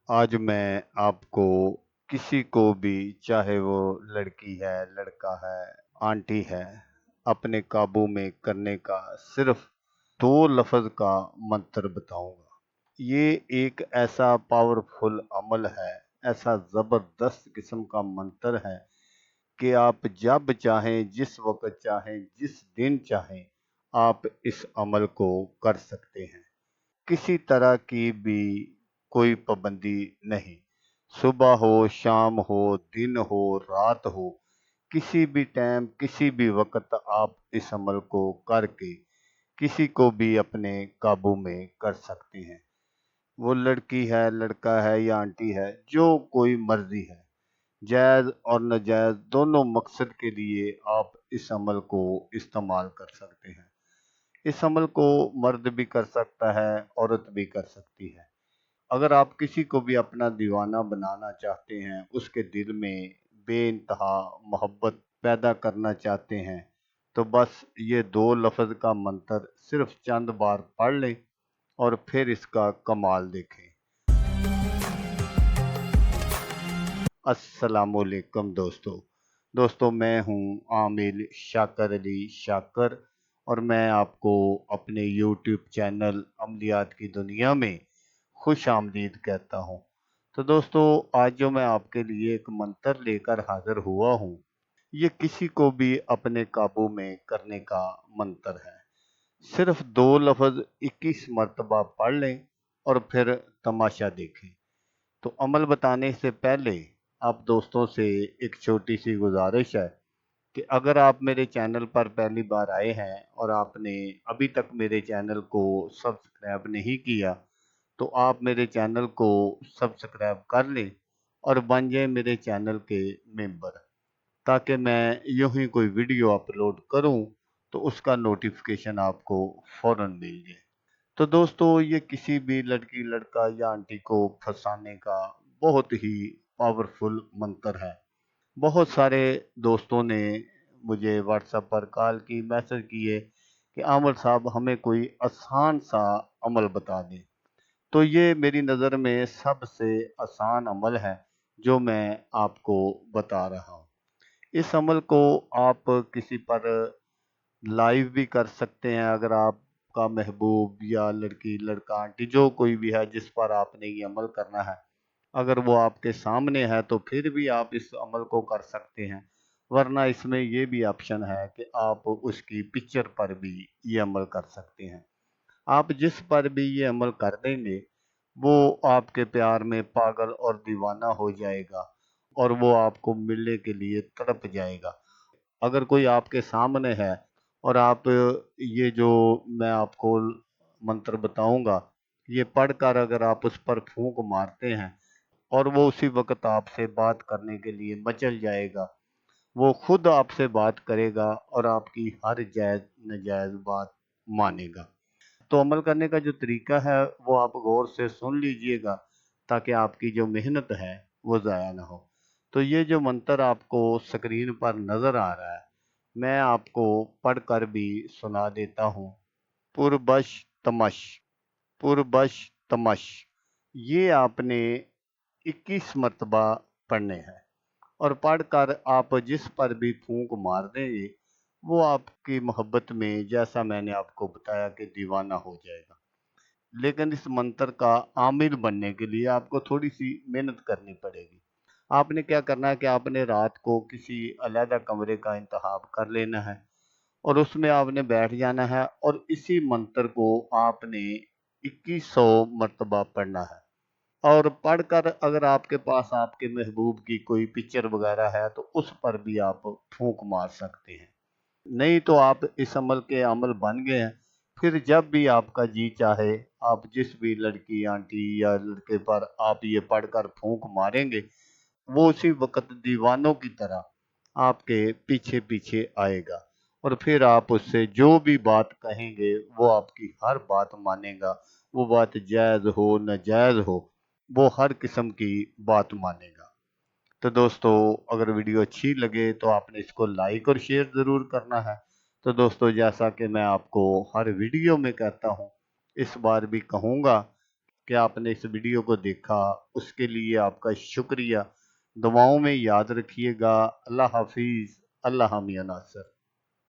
आज मैं आपको किसी को भी, चाहे वो लड़की है, लड़का है, आंटी है, अपने काबू में करने का सिर्फ 2 लफ्ज़ का मंत्र बताऊंगा। ये एक ऐसा पावरफुल अमल है, ऐसा ज़बरदस्त किस्म का मंत्र है कि आप जब चाहें, जिस वक़्त चाहें, जिस दिन चाहें, आप इस अमल को कर सकते हैं। किसी तरह की भी कोई पाबंदी नहीं। सुबह हो, शाम हो, दिन हो, रात हो, किसी भी टाइम, किसी भी वक़्त आप इस अमल को करके किसी को भी अपने काबू में कर सकते हैं। वो लड़की है, लड़का है या आंटी है, जो कोई मर्ज़ी है। जायज़ और नाजायज़ दोनों मकसद के लिए आप इस अमल को इस्तेमाल कर सकते हैं। इस अमल को मर्द भी कर सकता है, औरत भी कर सकती है। अगर आप किसी को भी अपना दीवाना बनाना चाहते हैं, उसके दिल में बेइंतहा मोहब्बत पैदा करना चाहते हैं, तो बस ये 2 लफ्ज़ का मंत्र सिर्फ चंद बार पढ़ लें और फिर इसका कमाल देखें। अस्सलामुअलैकुम दोस्तों, मैं हूँ आमिर शाकर अली शाकर और मैं आपको अपने यूट्यूब चैनल अमलियात की दुनिया में खुश आमदीद कहता हूँ। तो दोस्तों, आज जो मैं आपके लिए एक मंत्र लेकर हाजिर हुआ हूँ, ये किसी को भी अपने काबू में करने का मंत्र है। सिर्फ 2 लफ्ज़ 21 मरतबा पढ़ लें और फिर तमाशा देखें। तो अमल बताने से पहले आप दोस्तों से एक छोटी सी गुजारिश है कि अगर आप मेरे चैनल पर पहली बार आए हैं और आपने अभी तक मेरे चैनल को सब्सक्राइब नहीं किया, तो आप मेरे चैनल को सब्सक्राइब कर लें और बन जाएं मेरे चैनल के मेंबर, ताकि मैं यूं ही कोई वीडियो अपलोड करूं तो उसका नोटिफिकेशन आपको फ़ौरन मिल जाए। तो दोस्तों, ये किसी भी लड़की, लड़का या आंटी को फंसाने का बहुत ही पावरफुल मंत्र है। बहुत सारे दोस्तों ने मुझे व्हाट्सएप पर कॉल की, मैसेज किए कि आमिर साहब हमें कोई आसान सा अमल बता दें। तो ये मेरी नज़र में सबसे आसान अमल है जो मैं आपको बता रहा हूँ। इस अमल को आप किसी पर लाइव भी कर सकते हैं। अगर आपका महबूब या लड़की, लड़का, आंटी जो कोई भी है जिस पर आपने ये अमल करना है, अगर वो आपके सामने है तो फिर भी आप इस अमल को कर सकते हैं। वरना इसमें ये भी ऑप्शन है कि आप उसकी पिक्चर पर भी ये अमल कर सकते हैं। आप जिस पर भी ये अमल कर देंगे, वो आपके प्यार में पागल और दीवाना हो जाएगा और वो आपको मिलने के लिए तड़प जाएगा। अगर कोई आपके सामने है और आप ये जो मैं आपको मंत्र बताऊंगा, ये पढ़कर अगर आप उस पर फूंक मारते हैं और वो उसी वक्त आपसे बात करने के लिए मचल जाएगा, वो खुद आपसे बात करेगा और आपकी हर जायज़ नाजायज़ बात मानेगा। तो अमल करने का जो तरीका है वो आप गौर से सुन लीजिएगा, ताकि आपकी जो मेहनत है वो ज़ाया ना हो। तो ये जो मंत्र आपको स्क्रीन पर नज़र आ रहा है, मैं आपको पढ़कर भी सुना देता हूँ। पुरबश तमश, पुरबश तमश। ये आपने 21 मरतबा पढ़ने हैं और पढ़कर आप जिस पर भी फूंक मार देंगे, वो आपकी मोहब्बत में, जैसा मैंने आपको बताया, कि दीवाना हो जाएगा। लेकिन इस मंत्र का आमिल बनने के लिए आपको थोड़ी सी मेहनत करनी पड़ेगी। आपने क्या करना है कि आपने रात को किसी अलग कमरे का इंतखाब कर लेना है और उसमें आपने बैठ जाना है और इसी मंत्र को आपने 2100 मरतबा पढ़ना है। और पढ़कर अगर आपके पास आपके महबूब की कोई पिक्चर वगैरह है तो उस पर भी आप फूंक मार सकते हैं। नहीं तो आप इस अमल के अमल बन गए हैं। फिर जब भी आपका जी चाहे, आप जिस भी लड़की, आंटी या लड़के पर आप ये पढ़कर फूंक मारेंगे, वो उसी वक्त दीवानों की तरह आपके पीछे पीछे आएगा और फिर आप उससे जो भी बात कहेंगे वो आपकी हर बात मानेगा। वो बात जायज़ हो नाजायज़ हो, वो हर किस्म की बात मानेगा। तो दोस्तों, अगर वीडियो अच्छी लगे तो आपने इसको लाइक और शेयर ज़रूर करना है। तो दोस्तों, जैसा कि मैं आपको हर वीडियो में कहता हूँ, इस बार भी कहूँगा کہ آپ نے اس ویڈیو کو دیکھا، اس کے لیے آپ کا شکریہ۔ دعاؤں میں یاد رکھیے گا۔ اللہ حافظ۔ اللہ حامی ناصر۔